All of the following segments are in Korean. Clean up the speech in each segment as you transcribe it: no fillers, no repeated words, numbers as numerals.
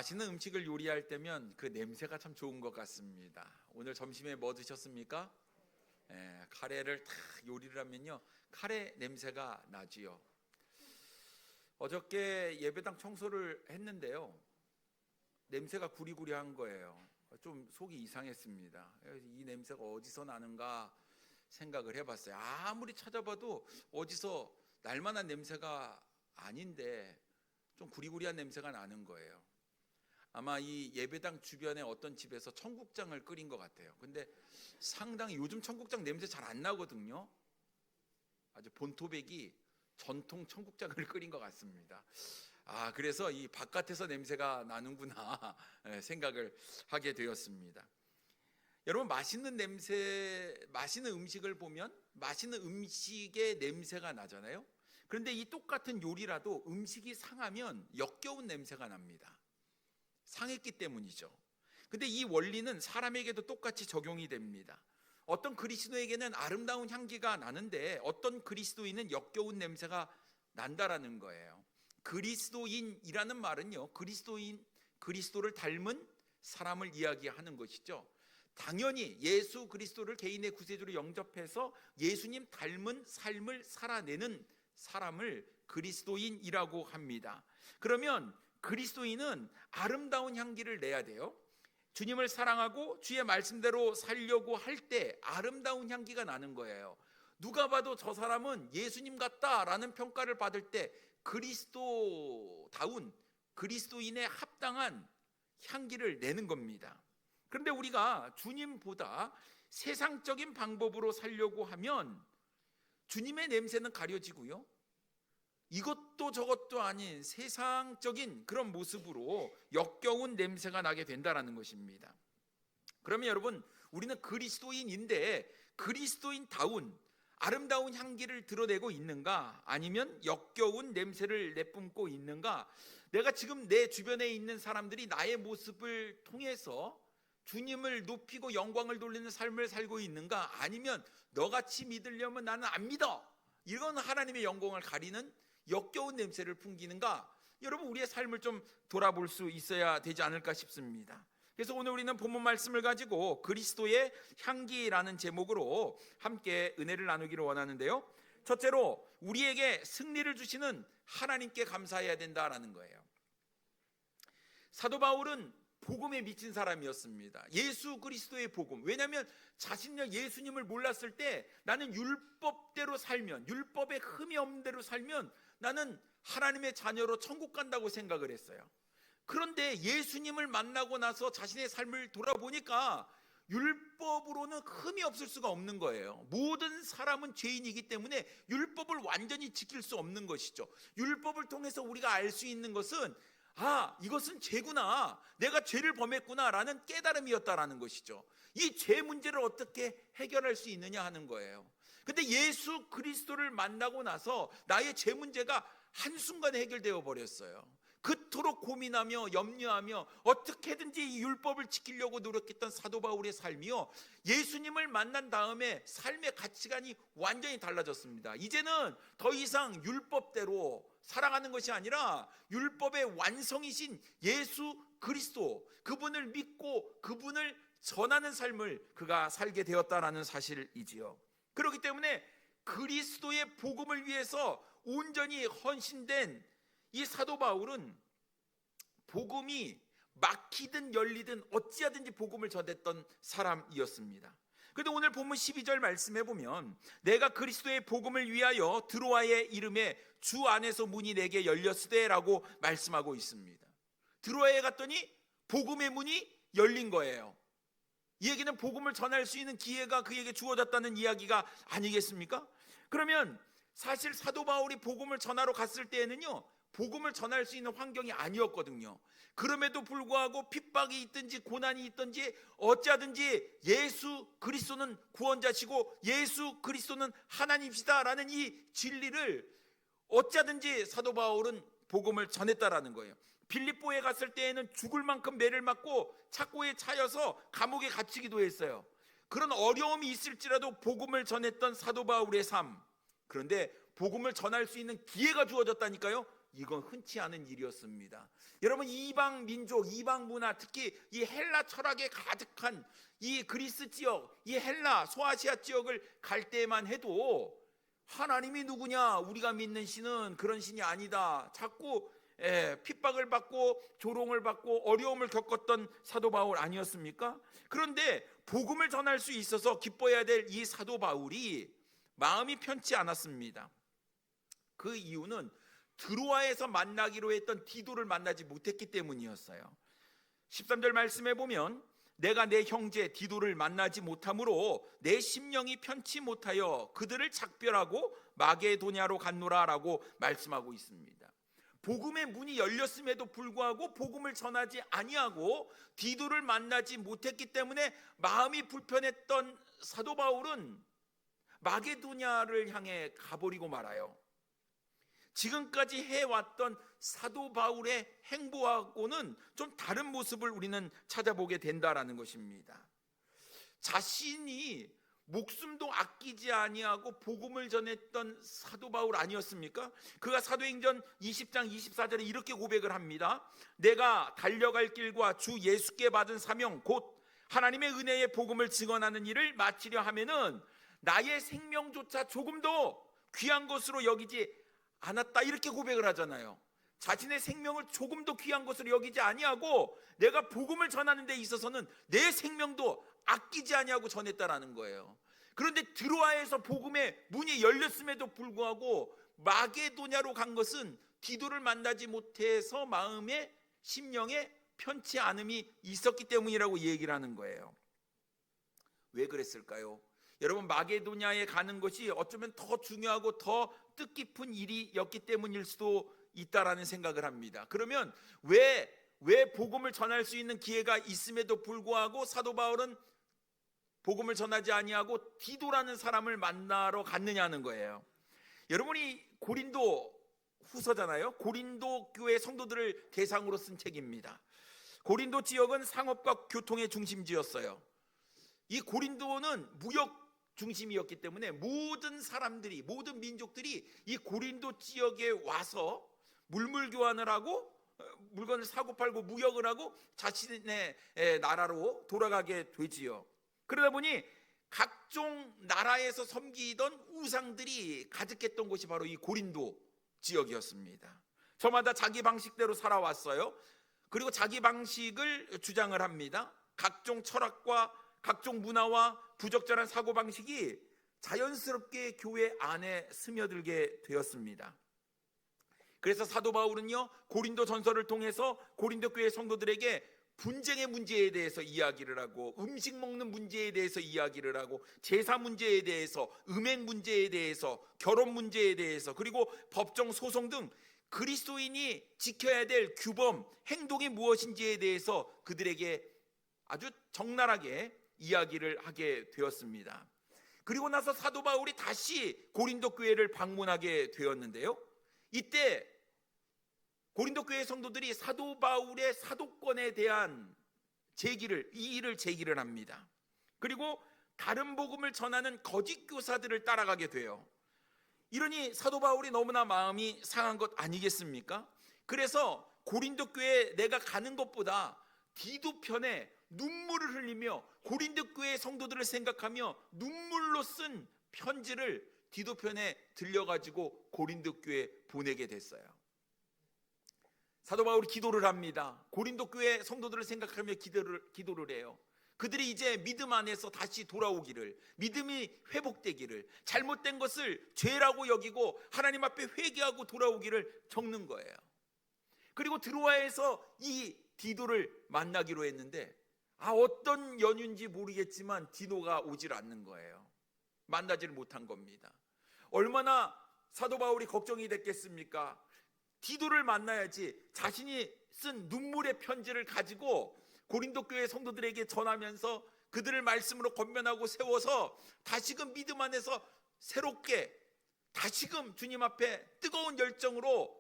맛있는 음식을 요리할 때면 그 냄새가 참 좋은 것 같습니다. 오늘 점심에 뭐 드셨습니까? 카레를 탁 요리를 하면요, 카레 냄새가 나지요. 어저께 예배당 청소를 했는데요, 냄새가 구리구리한 거예요. 좀 속이 이상했습니다. 이 냄새가 어디서 나는가 생각을 해봤어요. 아무리 찾아봐도 어디서 날만한 냄새가 아닌데 좀 구리구리한 냄새가 나는 거예요. 아마 이 예배당 주변에 어떤 집에서 청국장을 끓인 것 같아요. 근데 상당히 요즘 청국장 냄새 잘 안 나거든요. 아주 본토백이 전통 청국장을 끓인 것 같습니다. 그래서 이 바깥에서 냄새가 나는구나 생각을 하게 되었습니다. 여러분, 맛있는 음식을 보면 맛있는 음식의 냄새가 나잖아요. 그런데 이 똑같은 요리라도 음식이 상하면 역겨운 냄새가 납니다. 상했기 때문이죠. 근데 이 원리는 사람에게도 똑같이 적용이 됩니다. 어떤 그리스도에게는 아름다운 향기가 나는데 어떤 그리스도인은 역겨운 냄새가 난다라는 거예요. 그리스도인이라는 말은요, 그리스도를 닮은 사람을 이야기하는 것이죠. 당연히 예수 그리스도를 개인의 구세주로 영접해서 예수님 닮은 삶을 살아내는 사람을 그리스도인이라고 합니다. 그러면 그리스도인은 아름다운 향기를 내야 돼요. 주님을 사랑하고 주의 말씀대로 살려고 할 때 아름다운 향기가 나는 거예요. 누가 봐도 저 사람은 예수님 같다라는 평가를 받을 때 그리스도다운, 그리스도인에 합당한 향기를 내는 겁니다. 그런데 우리가 주님보다 세상적인 방법으로 살려고 하면 주님의 냄새는 가려지고요, 이것도 저것도 아닌 세상적인 그런 모습으로 역겨운 냄새가 나게 된다는 것입니다. 그러면 여러분, 우리는 그리스도인인데 그리스도인다운 아름다운 향기를 드러내고 있는가, 아니면 역겨운 냄새를 내뿜고 있는가? 내가 지금 내 주변에 있는 사람들이 나의 모습을 통해서 주님을 높이고 영광을 돌리는 삶을 살고 있는가, 아니면 너같이 믿으려면 나는 안 믿어, 이건 하나님의 영광을 가리는 역겨운 냄새를 풍기는가? 여러분, 우리의 삶을 좀 돌아볼 수 있어야 되지 않을까 싶습니다. 그래서 오늘 우리는 본문 말씀을 가지고 그리스도의 향기라는 제목으로 함께 은혜를 나누기를 원하는데요, 첫째로 우리에게 승리를 주시는 하나님께 감사해야 된다라는 거예요. 사도 바울은 복음에 미친 사람이었습니다. 예수 그리스도의 복음. 왜냐하면 자신이 예수님을 몰랐을 때 나는 율법대로 살면, 율법에 흠이 없는 대로 살면 나는 하나님의 자녀로 천국 간다고 생각을 했어요. 그런데 예수님을 만나고 나서 자신의 삶을 돌아보니까 율법으로는 흠이 없을 수가 없는 거예요. 모든 사람은 죄인이기 때문에 율법을 완전히 지킬 수 없는 것이죠. 율법을 통해서 우리가 알 수 있는 것은 이것은 죄구나, 내가 죄를 범했구나 라는 깨달음이었다라는 것이죠. 이 죄 문제를 어떻게 해결할 수 있느냐 하는 거예요. 근데 예수 그리스도를 만나고 나서 나의 죄 문제가 한순간에 해결되어 버렸어요. 그토록 고민하며 염려하며 어떻게든지 이 율법을 지키려고 노력했던 사도 바울의 삶이요, 예수님을 만난 다음에 삶의 가치관이 완전히 달라졌습니다. 이제는 더 이상 율법대로 살아가는 것이 아니라 율법의 완성이신 예수 그리스도, 그분을 믿고 그분을 전하는 삶을 그가 살게 되었다라는 사실이지요. 그렇기 때문에 그리스도의 복음을 위해서 온전히 헌신된 이 사도 바울은 복음이 막히든 열리든 어찌하든지 복음을 전했던 사람이었습니다. 그런데 오늘 본문 12절 말씀해 보면 내가 그리스도의 복음을 위하여 드로아의 이름에 주 안에서 문이 내게 열렸으되 라고 말씀하고 있습니다. 드로아에 갔더니 복음의 문이 열린 거예요. 이 얘기는 복음을 전할 수 있는 기회가 그에게 주어졌다는 이야기가 아니겠습니까? 그러면 사실 사도 바울이 복음을 전하러 갔을 때에는요, 복음을 전할 수 있는 환경이 아니었거든요. 그럼에도 불구하고 핍박이 있든지 고난이 있든지 어찌하든지 예수 그리스도는 구원자시고 예수 그리스도는 하나님이시다라는 이 진리를 어찌하든지 사도 바울은 복음을 전했다라는 거예요. 빌립보에 갔을 때에는 죽을 만큼 매를 맞고 착고에 차여서 감옥에 갇히기도 했어요. 그런 어려움이 있을지라도 복음을 전했던 사도 바울의 삶. 그런데 복음을 전할 수 있는 기회가 주어졌다니까요. 이건 흔치 않은 일이었습니다. 여러분, 이방 민족, 이방 문화, 특히 이 헬라 철학에 가득한 이 그리스 지역, 이 헬라 소아시아 지역을 갈 때만 해도 하나님이 누구냐, 우리가 믿는 신은 그런 신이 아니다, 자꾸 핍박을 받고 조롱을 받고 어려움을 겪었던 사도 바울 아니었습니까? 그런데 복음을 전할 수 있어서 기뻐해야 될 이 사도 바울이 마음이 편치 않았습니다. 그 이유는 드로아에서 만나기로 했던 디도를 만나지 못했기 때문이었어요. 13절 말씀에 보면 내가 내 형제 디도를 만나지 못함으로 내 심령이 편치 못하여 그들을 작별하고 마게도냐로 갔노라 라고 말씀하고 있습니다. 복음의 문이 열렸음에도 불구하고 복음을 전하지 아니하고 디도를 만나지 못했기 때문에 마음이 불편했던 사도 바울은 마게도냐를 향해 가버리고 말아요. 지금까지 해왔던 사도 바울의 행보하고는 좀 다른 모습을 우리는 찾아보게 된다라는 것입니다. 자신이 목숨도 아끼지 아니하고 복음을 전했던 사도 바울 아니었습니까? 그가 사도행전 20장 24절에 이렇게 고백을 합니다. 내가 달려갈 길과 주 예수께 받은 사명 곧 하나님의 은혜의 복음을 증언하는 일을 마치려 하면은 나의 생명조차 조금도 귀한 것으로 여기지 않았다, 이렇게 고백을 하잖아요. 자신의 생명을 조금도 귀한 것으로 여기지 아니하고 내가 복음을 전하는 데 있어서는 내 생명도 아끼지 아니하고 전했다라는 거예요. 그런데 드로아에서 복음의 문이 열렸음에도 불구하고 마게도냐로 간 것은 디도를 만나지 못해서 마음에 심령에 편치 않음이 있었기 때문이라고 얘기를 하는 거예요. 왜 그랬을까요? 여러분, 마게도냐에 가는 것이 어쩌면 더 중요하고 더 뜻깊은 일이었기 때문일 수도 있다라는 생각을 합니다. 그러면 왜 복음을 전할 수 있는 기회가 있음에도 불구하고 사도 바울은 복음을 전하지 아니하고 디도라는 사람을 만나러 갔느냐는 거예요. 여러분이 고린도 후서잖아요. 고린도 교회 성도들을 대상으로 쓴 책입니다. 고린도 지역은 상업과 교통의 중심지였어요. 이 고린도는 무역 중심이었기 때문에 모든 사람들이, 모든 민족들이 이 고린도 지역에 와서 물물 교환을 하고 물건을 사고 팔고 무역을 하고 자신의 나라로 돌아가게 되지요. 그러다 보니 각종 나라에서 섬기던 우상들이 가득했던 곳이 바로 이 고린도 지역이었습니다. 저마다 자기 방식대로 살아왔어요. 그리고 자기 방식을 주장을 합니다. 각종 철학과 각종 문화와 부적절한 사고방식이 자연스럽게 교회 안에 스며들게 되었습니다. 그래서 사도 바울은요, 고린도 전서를 통해서 고린도 교회 성도들에게 분쟁의 문제에 대해서 이야기를 하고, 음식 먹는 문제에 대해서 이야기를 하고, 제사 문제에 대해서, 음행 문제에 대해서, 결혼 문제에 대해서, 그리고 법정 소송 등 그리스도인이 지켜야 될 규범, 행동이 무엇인지에 대해서 그들에게 아주 적나라하게 이야기를 하게 되었습니다. 그리고 나서 사도 바울이 다시 고린도 교회를 방문하게 되었는데요, 이때 고린도 교회 성도들이 사도 바울의 사도권에 대한 이의를 제기를 합니다. 그리고 다른 복음을 전하는 거짓 교사들을 따라가게 돼요. 이러니 사도 바울이 너무나 마음이 상한 것 아니겠습니까? 그래서 고린도 교회에 내가 가는 것보다 디도 편에 눈물을 흘리며 고린도 교회 성도들을 생각하며 눈물로 쓴 편지를 디도 편에 들려가지고 고린도 교회에 보내게 됐어요. 사도 바울이 기도를 합니다. 고린도 교회 성도들을 생각하며 기도를 해요. 그들이 이제 믿음 안에서 다시 돌아오기를, 믿음이 회복되기를, 잘못된 것을 죄라고 여기고 하나님 앞에 회개하고 돌아오기를 적는 거예요. 그리고 드로아에서 이 디도를 만나기로 했는데 어떤 연유인지 모르겠지만 디도가 오질 않는 거예요. 만나지를 못한 겁니다. 얼마나 사도 바울이 걱정이 됐겠습니까? 디도를 만나야지 자신이 쓴 눈물의 편지를 가지고 고린도 교회 성도들에게 전하면서 그들을 말씀으로 권면하고 세워서 다시금 믿음 안에서 새롭게 다시금 주님 앞에 뜨거운 열정으로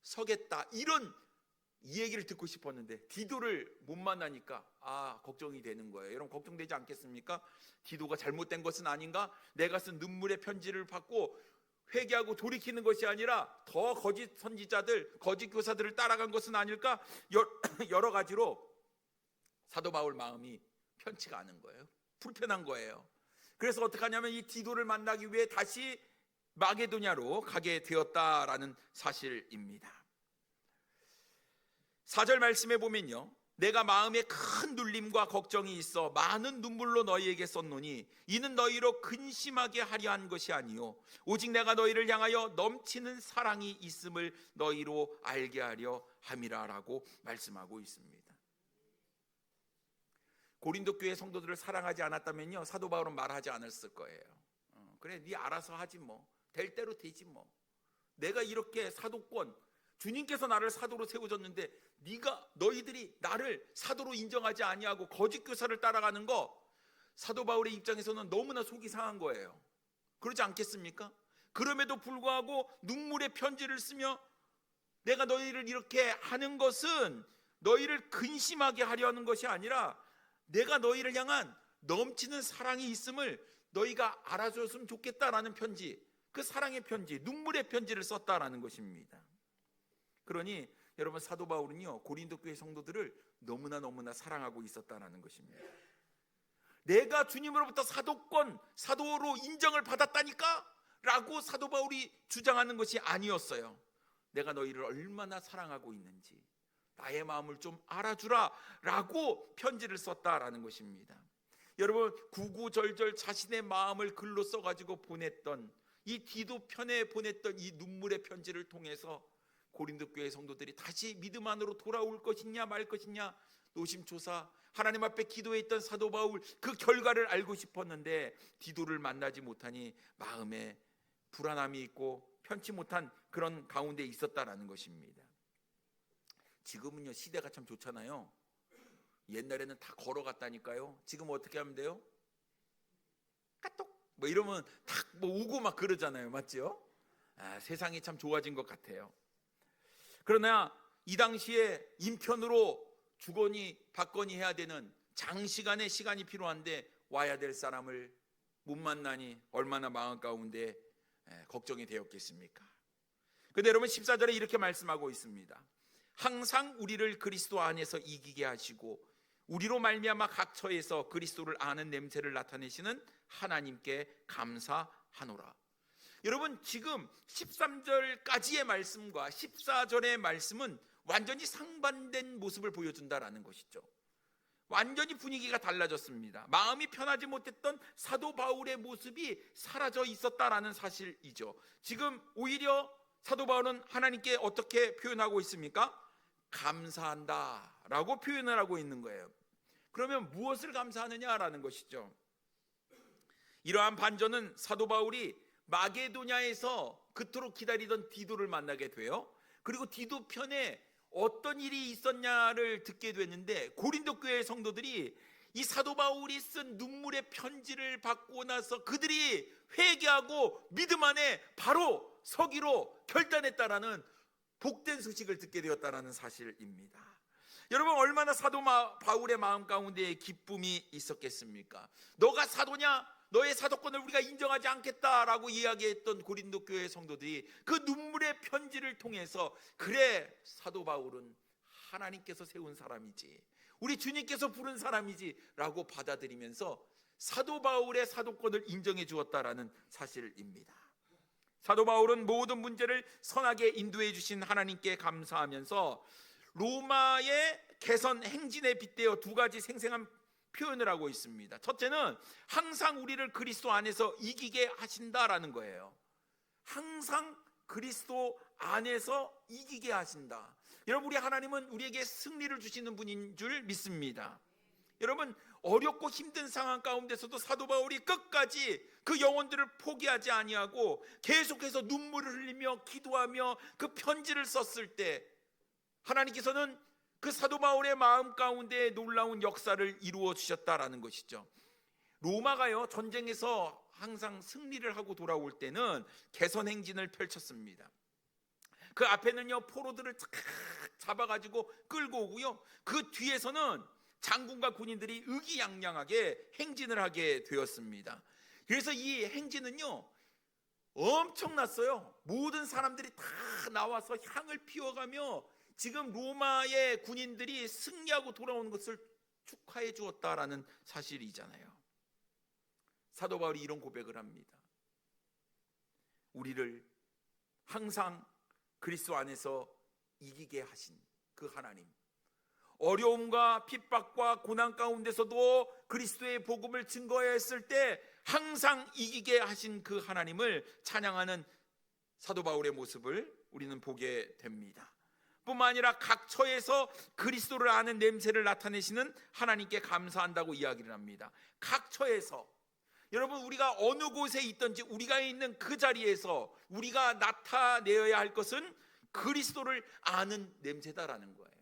서겠다, 이런 이 얘기를 듣고 싶었는데 디도를 못 만나니까 걱정이 되는 거예요. 여러분, 걱정되지 않겠습니까? 디도가 잘못된 것은 아닌가? 내가 쓴 눈물의 편지를 받고 회개하고 돌이키는 것이 아니라 더 거짓 선지자들, 거짓 교사들을 따라간 것은 아닐까? 여러 가지로 사도 바울 마음이 편치가 않은 거예요. 불편한 거예요. 그래서 어떻게 하냐면 이 디도를 만나기 위해 다시 마게도냐로 가게 되었다라는 사실입니다. 4절 말씀에 보면요, 내가 마음에 큰 눌림과 걱정이 있어 많은 눈물로 너희에게 썼노니 이는 너희로 근심하게 하려 한 것이 아니요 오직 내가 너희를 향하여 넘치는 사랑이 있음을 너희로 알게 하려 함이라라고 말씀하고 있습니다. 고린도 교회 성도들을 사랑하지 않았다면요, 사도 바울은 말하지 않았을 거예요. 그래, 네 알아서 하지 뭐, 될 대로 되지 뭐. 내가 이렇게 사도권, 주님께서 나를 사도로 세우셨는데 너희들이 나를 사도로 인정하지 아니하고 거짓 교사를 따라가는 거, 사도 바울의 입장에서는 너무나 속이 상한 거예요. 그렇지 않겠습니까? 그럼에도 불구하고 눈물의 편지를 쓰며 내가 너희를 이렇게 하는 것은 너희를 근심하게 하려 하는 것이 아니라 내가 너희를 향한 넘치는 사랑이 있음을 너희가 알아줬으면 좋겠다라는 편지, 그 사랑의 편지, 눈물의 편지를 썼다라는 것입니다. 그러니 여러분, 사도 바울은요, 고린도 교회 성도들을 너무나 사랑하고 있었다라는 것입니다. 내가 주님으로부터 사도로 인정을 받았다니까? 라고 사도 바울이 주장하는 것이 아니었어요. 내가 너희를 얼마나 사랑하고 있는지 나의 마음을 좀 알아주라 라고 편지를 썼다라는 것입니다. 여러분, 구구절절 자신의 마음을 글로 써가지고 보냈던 이 디도 편에 보냈던 이 눈물의 편지를 통해서 고린도 교회 성도들이 다시 믿음 안으로 돌아올 것이냐 말 것이냐 노심초사 하나님 앞에 기도했던 사도 바울, 그 결과를 알고 싶었는데 디도를 만나지 못하니 마음에 불안함이 있고 편치 못한 그런 가운데 있었다라는 것입니다. 지금은요, 시대가 참 좋잖아요. 옛날에는 다 걸어갔다니까요. 지금 어떻게 하면 돼요? 까똑 뭐 이러면 탁 뭐 오고 막 그러잖아요. 맞죠? 세상이 참 좋아진 것 같아요. 그러나 이 당시에 인편으로 주거니 받거니 해야 되는 장시간의 시간이 필요한데 와야 될 사람을 못 만나니 얼마나 마음 가운데 걱정이 되었겠습니까? 그런데 여러분, 14절에 이렇게 말씀하고 있습니다. 항상 우리를 그리스도 안에서 이기게 하시고 우리로 말미암아 각 처에서 그리스도를 아는 냄새를 나타내시는 하나님께 감사하노라. 여러분, 지금 13절까지의 말씀과 14절의 말씀은 완전히 상반된 모습을 보여준다라는 것이죠. 완전히 분위기가 달라졌습니다. 마음이 편하지 못했던 사도 바울의 모습이 사라져 있었다라는 사실이죠. 지금 오히려 사도 바울은 하나님께 어떻게 표현하고 있습니까? 감사한다 라고 표현을 하고 있는 거예요. 그러면 무엇을 감사하느냐라는 것이죠. 이러한 반전은 사도 바울이 마게도냐에서 그토록 기다리던 디도를 만나게 돼요. 그리고 디도 편에 어떤 일이 있었냐를 듣게 됐는데, 고린도 교회 성도들이 이 사도 바울이 쓴 눈물의 편지를 받고 나서 그들이 회개하고 믿음 안에 바로 서기로 결단했다라는 복된 소식을 듣게 되었다라는 사실입니다. 여러분, 얼마나 사도 바울의 마음 가운데 기쁨이 있었겠습니까? 너가 사도냐? 너의 사도권을 우리가 인정하지 않겠다라고 이야기했던 고린도 교회 성도들이 그 눈물의 편지를 통해서, 그래, 사도 바울은 하나님께서 세운 사람이지, 우리 주님께서 부른 사람이지 라고 받아들이면서 사도 바울의 사도권을 인정해 주었다라는 사실입니다. 사도 바울은 모든 문제를 선하게 인도해 주신 하나님께 감사하면서 로마의 개선 행진에 빗대어 두 가지 생생한 표현을 하고 있습니다. 첫째는 항상 우리를 그리스도 안에서 이기게 하신다라는 거예요. 항상 그리스도 안에서 이기게 하신다. 여러분, 우리 하나님은 우리에게 승리를 주시는 분인 줄 믿습니다. 여러분, 어렵고 힘든 상황 가운데서도 사도 바울이 끝까지 그 영혼들을 포기하지 아니하고 계속해서 눈물을 흘리며 기도하며 그 편지를 썼을 때 하나님께서는 그 사도 바울의 마음 가운데 놀라운 역사를 이루어 주셨다라는 것이죠. 로마가요, 전쟁에서 항상 승리를 하고 돌아올 때는 개선 행진을 펼쳤습니다. 그 앞에는요, 포로들을 잡아가지고 끌고 오고요, 그 뒤에서는 장군과 군인들이 의기양양하게 행진을 하게 되었습니다. 그래서 이 행진은요, 엄청났어요. 모든 사람들이 다 나와서 향을 피워가며 지금 로마의 군인들이 승리하고 돌아오는 것을 축하해 주었다라는 사실이잖아요. 사도 바울이 이런 고백을 합니다. 우리를 항상 그리스도 안에서 이기게 하신 그 하나님, 어려움과 핍박과 고난 가운데서도 그리스도의 복음을 증거했을 때 항상 이기게 하신 그 하나님을 찬양하는 사도 바울의 모습을 우리는 보게 됩니다. 뿐만 아니라 각 처에서 그리스도를 아는 냄새를 나타내시는 하나님께 감사한다고 이야기를 합니다. 각 처에서, 여러분, 우리가 어느 곳에 있든지 우리가 있는 그 자리에서 우리가 나타내어야 할 것은 그리스도를 아는 냄새다라는 거예요.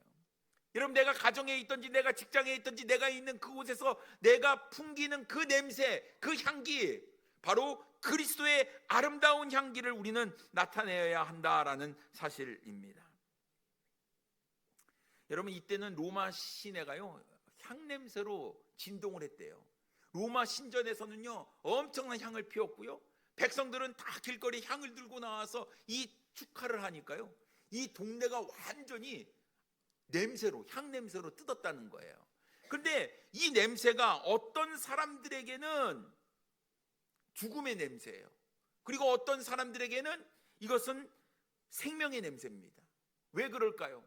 여러분, 내가 가정에 있든지 내가 직장에 있든지 내가 있는 그곳에서 내가 풍기는 그 냄새, 그 향기, 바로 그리스도의 아름다운 향기를 우리는 나타내어야 한다라는 사실입니다. 여러분, 이때는 로마 시내가요 향냄새로 진동을 했대요. 로마 신전에서는요 엄청난 향을 피웠고요, 백성들은 다 길거리 향을 들고 나와서 이 축하를 하니까요 이 동네가 완전히 냄새로, 향냄새로 뜯었다는 거예요. 그런데 이 냄새가 어떤 사람들에게는 죽음의 냄새예요. 그리고 어떤 사람들에게는 이것은 생명의 냄새입니다. 왜 그럴까요?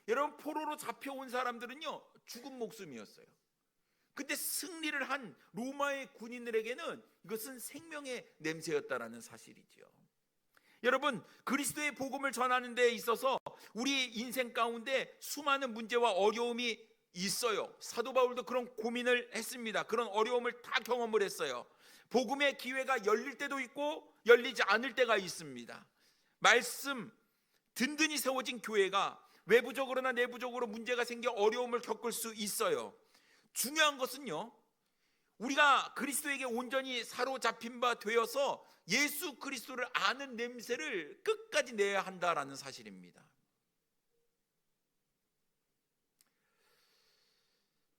여러분, 포로로 잡혀온 사람들은요 죽은 목숨이었어요. 근데 승리를 한 로마의 군인들에게는 이것은 생명의 냄새였다라는 사실이죠. 여러분, 그리스도의 복음을 전하는 데 있어서 우리 인생 가운데 수많은 문제와 어려움이 있어요. 사도 바울도 그런 고민을 했습니다. 그런 어려움을 다 경험을 했어요. 복음의 기회가 열릴 때도 있고 열리지 않을 때가 있습니다. 말씀 든든히 세워진 교회가 외부적으로나 내부적으로 문제가 생겨 어려움을 겪을 수 있어요. 중요한 것은요, 우리가 그리스도에게 온전히 사로잡힌 바 되어서 예수 그리스도를 아는 냄새를 끝까지 내야 한다라는 사실입니다.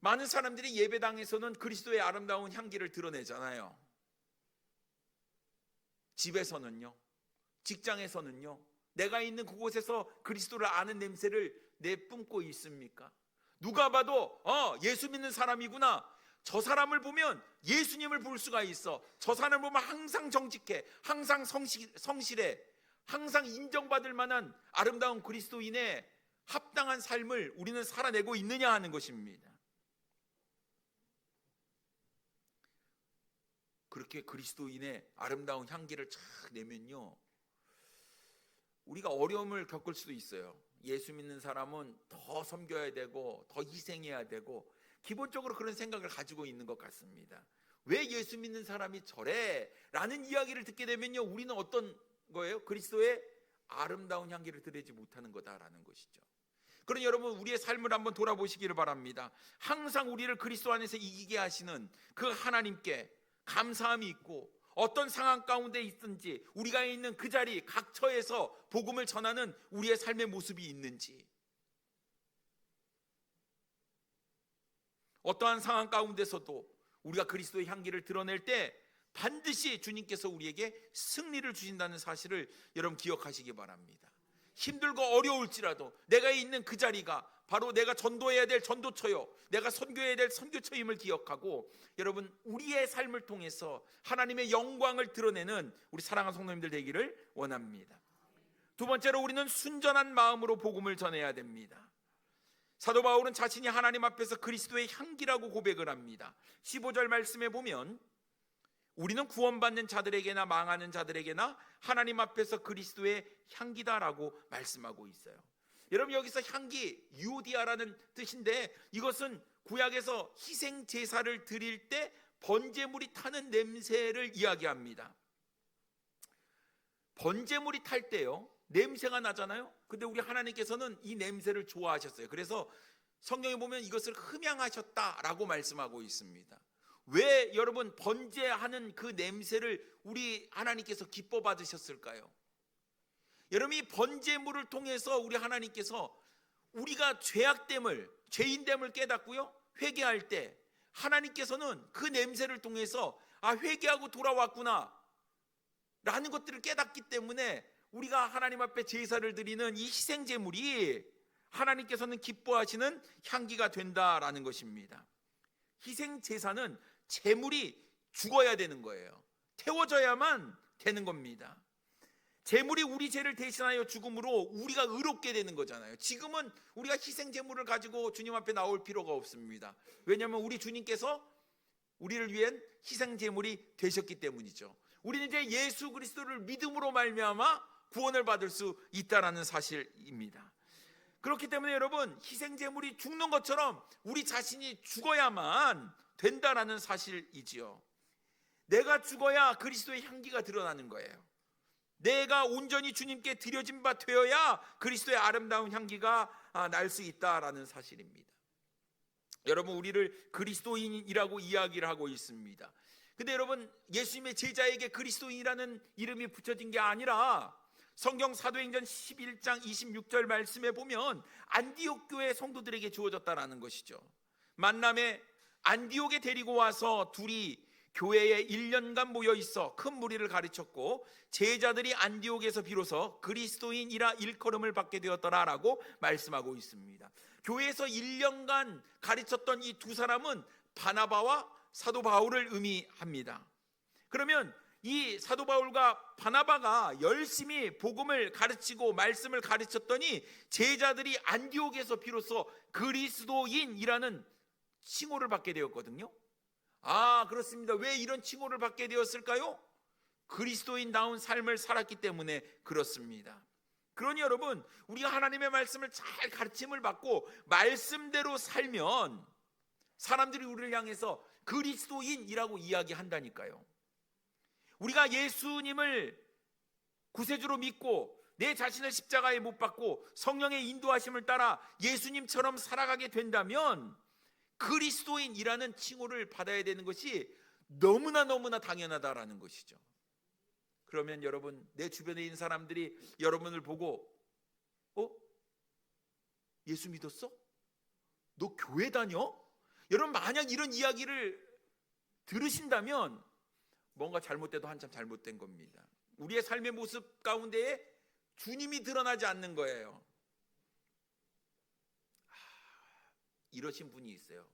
많은 사람들이 예배당에서는 그리스도의 아름다운 향기를 드러내잖아요. 집에서는요, 직장에서는요, 내가 있는 그곳에서 그리스도를 아는 냄새를 내뿜고 있습니까? 누가 봐도 예수 믿는 사람이구나, 저 사람을 보면 예수님을 볼 수가 있어, 저 사람을 보면 항상 정직해, 항상 성실해, 항상 인정받을 만한 아름다운 그리스도인의 합당한 삶을 우리는 살아내고 있느냐 하는 것입니다. 그렇게 그리스도인의 아름다운 향기를 쫙 내면요, 우리가 어려움을 겪을 수도 있어요. 예수 믿는 사람은 더 섬겨야 되고 더 희생해야 되고 기본적으로 그런 생각을 가지고 있는 것 같습니다. 왜 예수 믿는 사람이 저래? 라는 이야기를 듣게 되면요, 우리는 어떤 거예요? 그리스도의 아름다운 향기를 드리지 못하는 거다라는 것이죠. 그러니 여러분, 우리의 삶을 한번 돌아보시기를 바랍니다. 항상 우리를 그리스도 안에서 이기게 하시는 그 하나님께 감사함이 있고, 어떤 상황 가운데 있든지 우리가 있는 그 자리 각 처에서 복음을 전하는 우리의 삶의 모습이 있는지, 어떠한 상황 가운데서도 우리가 그리스도의 향기를 드러낼 때 반드시 주님께서 우리에게 승리를 주신다는 사실을 여러분 기억하시기 바랍니다. 힘들고 어려울지라도 내가 있는 그 자리가 바로 내가 전도해야 될 전도처요, 내가 선교해야 될 선교처임을 기억하고, 여러분, 우리의 삶을 통해서 하나님의 영광을 드러내는 우리 사랑하는 성도님들 되기를 원합니다. 두 번째로, 우리는 순전한 마음으로 복음을 전해야 됩니다. 사도 바울은 자신이 하나님 앞에서 그리스도의 향기라고 고백을 합니다. 15절 말씀에 보면 우리는 구원받는 자들에게나 망하는 자들에게나 하나님 앞에서 그리스도의 향기다라고 말씀하고 있어요. 여러분, 여기서 향기, 유오디아라는 뜻인데, 이것은 구약에서 희생 제사를 드릴 때 번제물이 타는 냄새를 이야기합니다. 번제물이 탈 때요, 냄새가 나잖아요. 근데 우리 하나님께서는 이 냄새를 좋아하셨어요. 그래서 성경에 보면 이것을 흠양하셨다라고 말씀하고 있습니다. 왜 여러분 번제하는 그 냄새를 우리 하나님께서 기뻐 받으셨을까요? 여러분, 이 번제물을 통해서 우리 하나님께서 우리가 죄악됨을, 죄인됨을 깨닫고요, 회개할 때 하나님께서는 그 냄새를 통해서 회개하고 돌아왔구나, 것들을 깨닫기 때문에 우리가 하나님 앞에 제사를 드리는 이 희생 제물이 하나님께서는 기뻐하시는 향기가 된다라는 것입니다. 희생 제사는 제물이 죽어야 되는 거예요. 태워져야만 되는 겁니다. 제물이 우리 죄를 대신하여 죽음으로 우리가 의롭게 되는 거잖아요. 지금은 우리가 희생 제물을 가지고 주님 앞에 나올 필요가 없습니다. 왜냐하면 우리 주님께서 우리를 위한 희생 제물이 되셨기 때문이죠. 우리는 이제 예수 그리스도를 믿음으로 말미암아 구원을 받을 수 있다라는 사실입니다. 그렇기 때문에 여러분, 희생 제물이 죽는 것처럼 우리 자신이 죽어야만 된다라는 사실이지요. 내가 죽어야 그리스도의 향기가 드러나는 거예요. 내가 온전히 주님께 드려진 바 되어야 그리스도의 아름다운 향기가 날 수 있다라는 사실입니다. 여러분, 우리를 그리스도인이라고 이야기를 하고 있습니다. 근데 여러분, 예수님의 제자에게 그리스도인이라는 이름이 붙여진 게 아니라 성경 사도행전 11장 26절 말씀에 보면 안디옥 교회 성도들에게 주어졌다라는 것이죠. 만남에 안디옥에 데리고 와서 둘이 교회에 1년간 모여 있어 큰 무리를 가르쳤고 제자들이 안디옥에서 비로소 그리스도인이라 일컬음을 받게 되었더라라고 말씀하고 있습니다. 교회에서 1년간 가르쳤던 이 두 사람은 바나바와 사도 바울을 의미합니다. 그러면 이 사도 바울과 바나바가 열심히 복음을 가르치고 말씀을 가르쳤더니 제자들이 안디옥에서 비로소 그리스도인이라는 칭호를 받게 되었거든요. 그렇습니다. 왜 이런 칭호를 받게 되었을까요? 그리스도인다운 삶을 살았기 때문에 그렇습니다. 그러니 여러분, 우리가 하나님의 말씀을 잘 가르침을 받고 말씀대로 살면 사람들이 우리를 향해서 그리스도인이라고 이야기한다니까요. 우리가 예수님을 구세주로 믿고 내 자신을 십자가에 못 박고 성령의 인도하심을 따라 예수님처럼 살아가게 된다면 그리스도인이라는 칭호를 받아야 되는 것이 너무나 당연하다라는 것이죠. 그러면 여러분, 내 주변에 있는 사람들이 여러분을 보고 예수 믿었어? 너 교회 다녀? 여러분, 만약 이런 이야기를 들으신다면 뭔가 잘못돼도 한참 잘못된 겁니다. 우리의 삶의 모습 가운데에 주님이 드러나지 않는 거예요. 이러신 분이 있어요.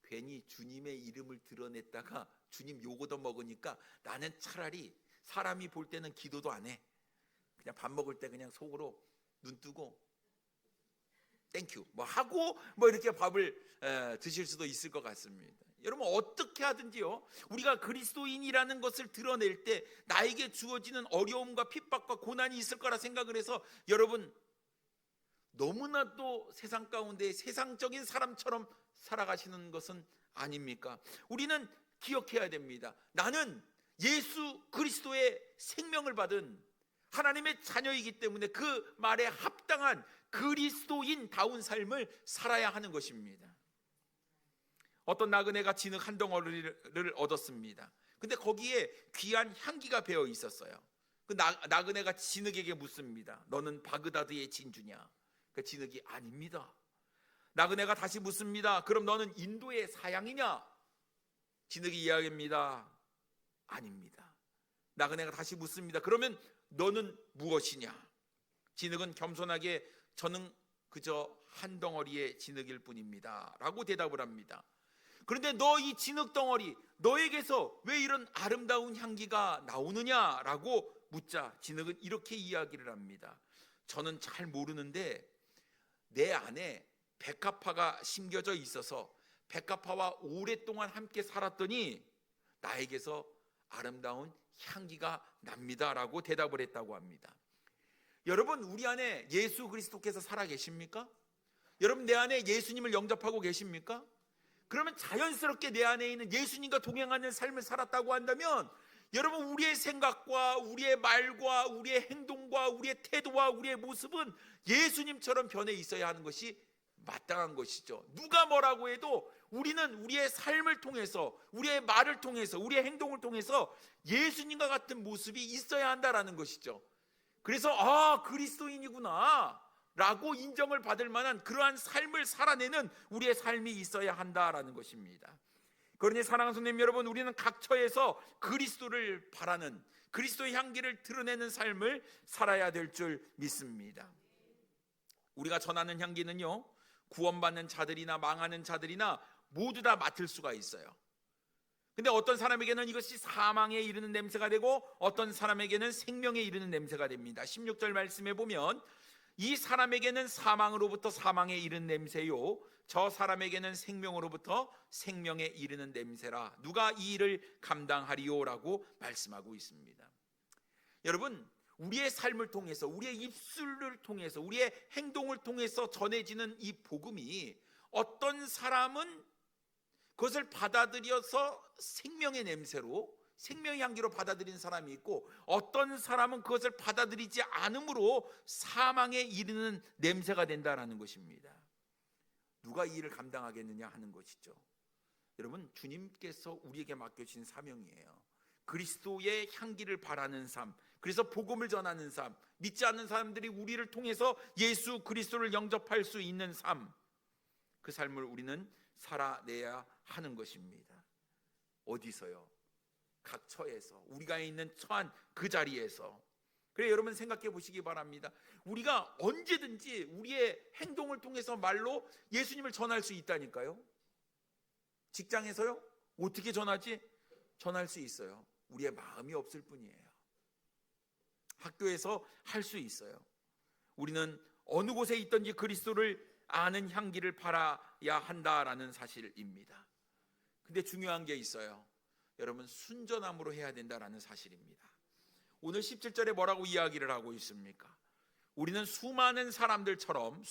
괜히 주님의 이름을 드러냈다가 주님 욕 얻어 먹으니까 나는 차라리 사람이 볼 때는 기도도 안 해. 그냥 밥 먹을 때 그냥 속으로 눈 뜨고 땡큐 하고 이렇게 밥을 드실 수도 있을 것 같습니다. 여러분, 어떻게 하든지요, 우리가 그리스도인이라는 것을 드러낼 때 나에게 주어지는 어려움과 핍박과 고난이 있을 거라 생각을 해서 여러분, 너무나도 세상 가운데 세상적인 사람처럼 살아가시는 것은 아닙니까? 우리는 기억해야 됩니다. 나는 예수 그리스도의 생명을 받은 하나님의 자녀이기 때문에 그 말에 합당한 그리스도인다운 삶을 살아야 하는 것입니다. 어떤 나그네가 진흙 한 덩어리를 얻었습니다. 근데 거기에 귀한 향기가 배어 있었어요. 그 나그네가 진흙에게 묻습니다. 너는 바그다드의 진주냐? 그 진흙이 아닙니다. 나그네가 다시 묻습니다. 그럼 너는 인도의 사양이냐? 진흙이 이야기합니다. 아닙니다. 나그네가 다시 묻습니다. 그러면 너는 무엇이냐? 진흙은 겸손하게 저는 그저 한 덩어리의 진흙일 뿐입니다 라고 대답을 합니다. 그런데 너 이 진흙 덩어리, 너에게서 왜 이런 아름다운 향기가 나오느냐라고 묻자 진흙은 이렇게 이야기를 합니다. 저는 잘 모르는데 내 안에 백합화가 심겨져 있어서 백합화와 오랫동안 함께 살았더니 나에게서 아름다운 향기가 납니다라고 대답을 했다고 합니다. 여러분, 우리 안에 예수 그리스도께서 살아 계십니까? 여러분, 내 안에 예수님을 영접하고 계십니까? 그러면 자연스럽게 내 안에 있는 예수님과 동행하는 삶을 살았다고 한다면 여러분, 우리의 생각과 우리의 말과 우리의 행동과 우리의 태도와 우리의 모습은 예수님처럼 변해 있어야 하는 것이 마땅한 것이죠. 누가 뭐라고 해도 우리는 우리의 삶을 통해서, 우리의 말을 통해서, 우리의 행동을 통해서 예수님과 같은 모습이 있어야 한다라는 것이죠. 그래서 그리스도인이구나 라고 인정을 받을 만한 그러한 삶을 살아내는 우리의 삶이 있어야 한다라는 것입니다. 그러니 사랑하는 성도님 여러분, 우리는 각 처에서 그리스도를 바라는, 그리스도의 향기를 드러내는 삶을 살아야 될 줄 믿습니다. 우리가 전하는 향기는요, 구원받는 자들이나 망하는 자들이나 모두 다 맡을 수가 있어요. 근데 어떤 사람에게는 이것이 사망에 이르는 냄새가 되고 어떤 사람에게는 생명에 이르는 냄새가 됩니다. 16절 말씀에 보면 이 사람에게는 사망으로부터 사망에 이르는 냄새요, 저 사람에게는 생명으로부터 생명에 이르는 냄새라. 누가 이 일을 감당하리요? 라고 말씀하고 있습니다. 여러분, 우리의 삶을 통해서, 우리의 입술을 통해서, 우리의 행동을 통해서 전해지는 이 복음이 어떤 사람은 그것을 받아들여서 생명의 냄새로, 생명의 향기로 받아들이는 사람이 있고, 어떤 사람은 그것을 받아들이지 않음으로 사망에 이르는 냄새가 된다라는 것입니다. 누가 이 일을 감당하겠느냐 하는 것이죠. 여러분, 주님께서 우리에게 맡겨주신 사명이에요. 그리스도의 향기를 바라는 삶, 그래서 복음을 전하는 삶, 믿지 않는 사람들이 우리를 통해서 예수 그리스도를 영접할 수 있는 삶, 그 삶을 우리는 살아내야 하는 것입니다. 어디서요? 각 처에서, 우리가 있는 처한 그 자리에서. 그래, 여러분 생각해 보시기 바랍니다. 우리가 언제든지 우리의 행동을 통해서 말로 예수님을 전할 수 있다니까요. 직장에서요? 어떻게 전하지? 전할 수 있어요. 우리의 마음이 없을 뿐이에요. 학교에서 할 수 있어요. 우리는 어느 곳에 있든지 그리스도를 아는 향기를 바라야 한다라는 사실입니다. 근데 중요한 게 있어요. 여러분, 순전함으로 해야 된다라는 사실입니다. 오늘 17절에 뭐라고 이야기를 하고 있습니까? 우리는 수많은 사람들처럼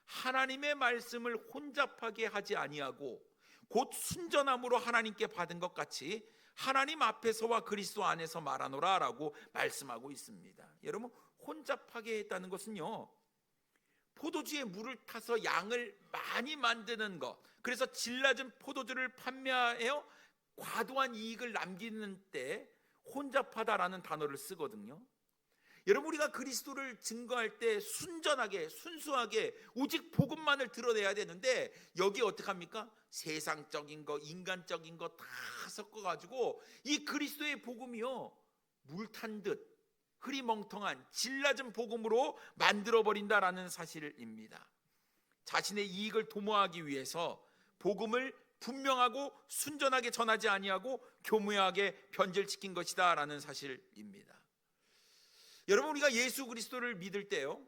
하나님의 말씀을 혼잡하게 하지 아니하고 곧 순전함으로 하나님께 받은 것 같이 하나님 앞에서와 그리스도 안에서 말하노라 라고 말씀하고 있습니다. 여러분, 혼잡하게 했다는 것은요, 포도주에 물을 타서 양을 많이 만드는 것, 그래서 질 낮은 포도주를 판매하여 과도한 이익을 남기는 때 혼잡하다라는 단어를 쓰거든요. 여러분, 우리가 그리스도를 증거할 때 순전하게, 순수하게 오직 복음만을 드러내야 되는데, 여기 어떡합니까? 세상적인 거, 인간적인 거 다 섞어가지고 이 그리스도의 복음이요, 물탄 듯 흐리멍텅한 질 낮은 복음으로 만들어버린다라는 사실입니다. 자신의 이익을 도모하기 위해서 복음을 분명하고 순전하게 전하지 아니하고 교묘하게 변질시킨 것이다 라는 사실입니다. 여러분, 우리가 예수 그리스도를 믿을 때요,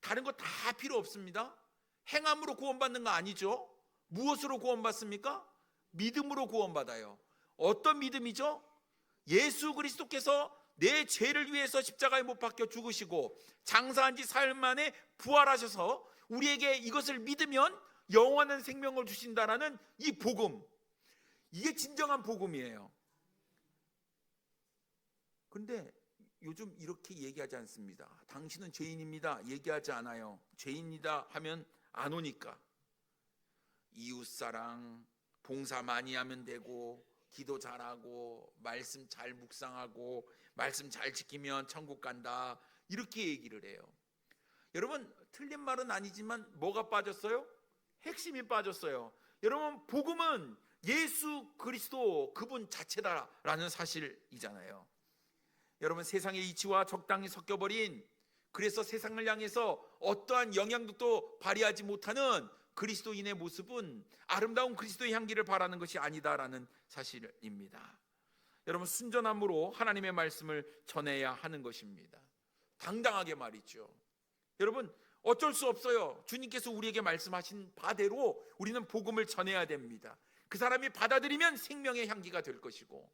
다른 거 다 필요 없습니다. 행함으로 구원받는 거 아니죠. 무엇으로 구원받습니까? 믿음으로 구원받아요. 어떤 믿음이죠? 예수 그리스도께서 내 죄를 위해서 십자가에 못 박혀 죽으시고 장사한 지 사흘 만에 부활하셔서 우리에게 이것을 믿으면 영원한 생명을 주신다라는 이 복음, 이게 진정한 복음이에요. 그런데 요즘 이렇게 얘기하지 않습니다. 당신은 죄인입니다. 얘기하지 않아요. 죄인이다 하면 안 오니까. 이웃사랑, 봉사 많이 하면 되고, 기도 잘하고, 말씀 잘 묵상하고, 말씀 잘 지키면 천국 간다, 이렇게 얘기를 해요. 여러분, 틀린 말은 아니지만 뭐가 빠졌어요? 핵심이 빠졌어요. 여러분, 복음은 예수 그리스도 그분 자체다라는 사실이잖아요. 여러분, 세상의 이치와 적당히 섞여버린, 그래서 세상을 향해서 어떠한 영향력도 발휘하지 못하는 그리스도인의 모습은 아름다운 그리스도의 향기를 바라는 것이 아니다라는 사실입니다. 여러분, 순전함으로 하나님의 말씀을 전해야 하는 것입니다. 당당하게 말이죠. 여러분, 어쩔 수 없어요. 주님께서 우리에게 말씀하신 바대로 우리는 복음을 전해야 됩니다. 그 사람이 받아들이면 생명의 향기가 될 것이고,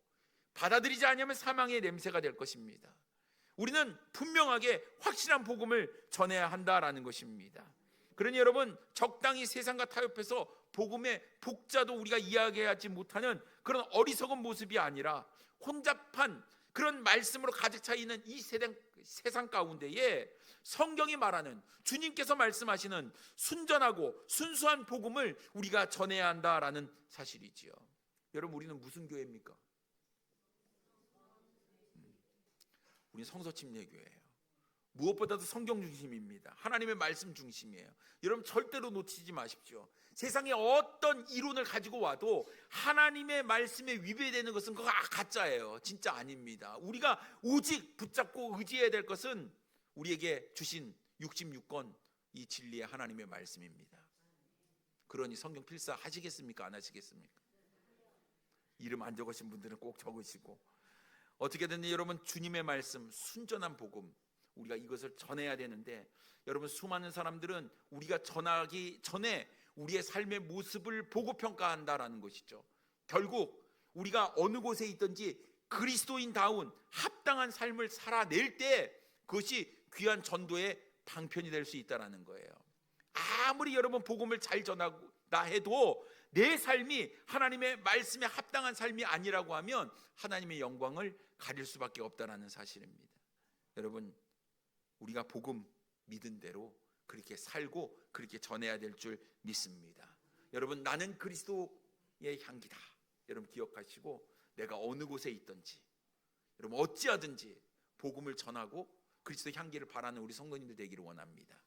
받아들이지 않으면 사망의 냄새가 될 것입니다. 우리는 분명하게 확실한 복음을 전해야 한다라는 것입니다. 그러니 여러분, 적당히 세상과 타협해서 복음의 복자도 우리가 이야기하지 못하는 그런 어리석은 모습이 아니라 혼잡한 그런 말씀으로 가득 차 있는 이 세상 가운데에 성경이 말하는, 주님께서 말씀하시는 순전하고 순수한 복음을 우리가 전해야 한다라는 사실이지요. 여러분, 우리는 무슨 교회입니까? 우리는 성서침례교회예요. 무엇보다도 성경 중심입니다. 하나님의 말씀 중심이에요. 여러분 절대로 놓치지 마십시오. 세상에 어떤 이론을 가지고 와도 하나님의 말씀에 위배되는 것은 그거 가짜예요. 진짜 아닙니다. 우리가 오직 붙잡고 의지해야 될 것은 우리에게 주신 66권 이 진리의 하나님의 말씀입니다. 그러니 성경 필사 하시겠습니까? 안 하시겠습니까? 이름 안 적으신 분들은 꼭 적으시고, 어떻게든 여러분 주님의 말씀, 순전한 복음, 우리가 이것을 전해야 되는데, 여러분 수많은 사람들은 우리가 전하기 전에 우리의 삶의 모습을 보고 평가한다라는 것이죠. 결국 우리가 어느 곳에 있든지 그리스도인다운 합당한 삶을 살아낼 때 그것이 귀한 전도의 방편이 될 수 있다는 거예요. 아무리 여러분 복음을 잘 전하다 해도 내 삶이 하나님의 말씀에 합당한 삶이 아니라고 하면 하나님의 영광을 가릴 수밖에 없다는 사실입니다. 여러분, 우리가 복음 믿은 대로 그렇게 살고 그렇게 전해야 될 줄 믿습니다. 여러분, 나는 그리스도의 향기다. 여러분 기억하시고, 내가 어느 곳에 있든지 여러분 어찌하든지 복음을 전하고 그리스도의 향기를 바라는 우리 성도님들 되기를 원합니다.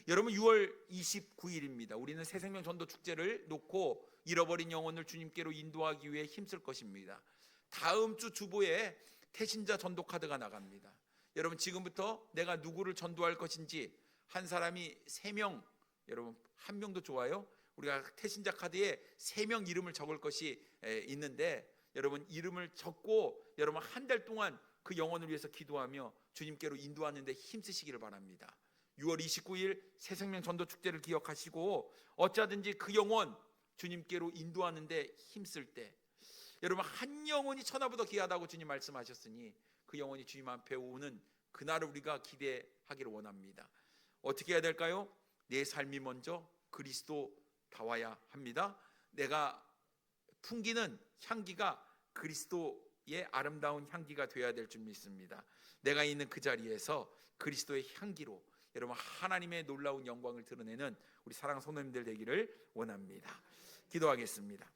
여러분, 6월 29일입니다. 우리는 새생명 전도 축제를 놓고 잃어버린 영혼을 주님께로 인도하기 위해 힘쓸 것입니다. 다음 주 주보에 태신자 전도 카드가 나갑니다. 여러분, 지금부터 내가 누구를 전도할 것인지 한 사람이 3명, 여러분 1명도 좋아요. 우리가 태신자 카드에 3명 이름을 적을 것이 있는데, 여러분 이름을 적고 여러분 한 달 동안 그 영혼을 위해서 기도하며 주님께로 인도하는 데 힘쓰시기를 바랍니다. 6월 29일 새생명 전도 축제를 기억하시고 어찌하든지 그 영혼 주님께로 인도하는 데 힘쓸 때, 여러분 한 영혼이 천하보다 귀하다고 주님 말씀하셨으니 그 영혼이 주님 앞에 오는 그날을 우리가 기대하기를 원합니다. 어떻게 해야 될까요? 내 삶이 먼저 그리스도다워야 합니다. 내가 풍기는 향기가 그리스도의 아름다운 향기가 되어야 될 줄 믿습니다. 내가 있는 그 자리에서 그리스도의 향기로 여러분 하나님의 놀라운 영광을 드러내는 우리 사랑하는 성도님들 되기를 원합니다. 기도하겠습니다.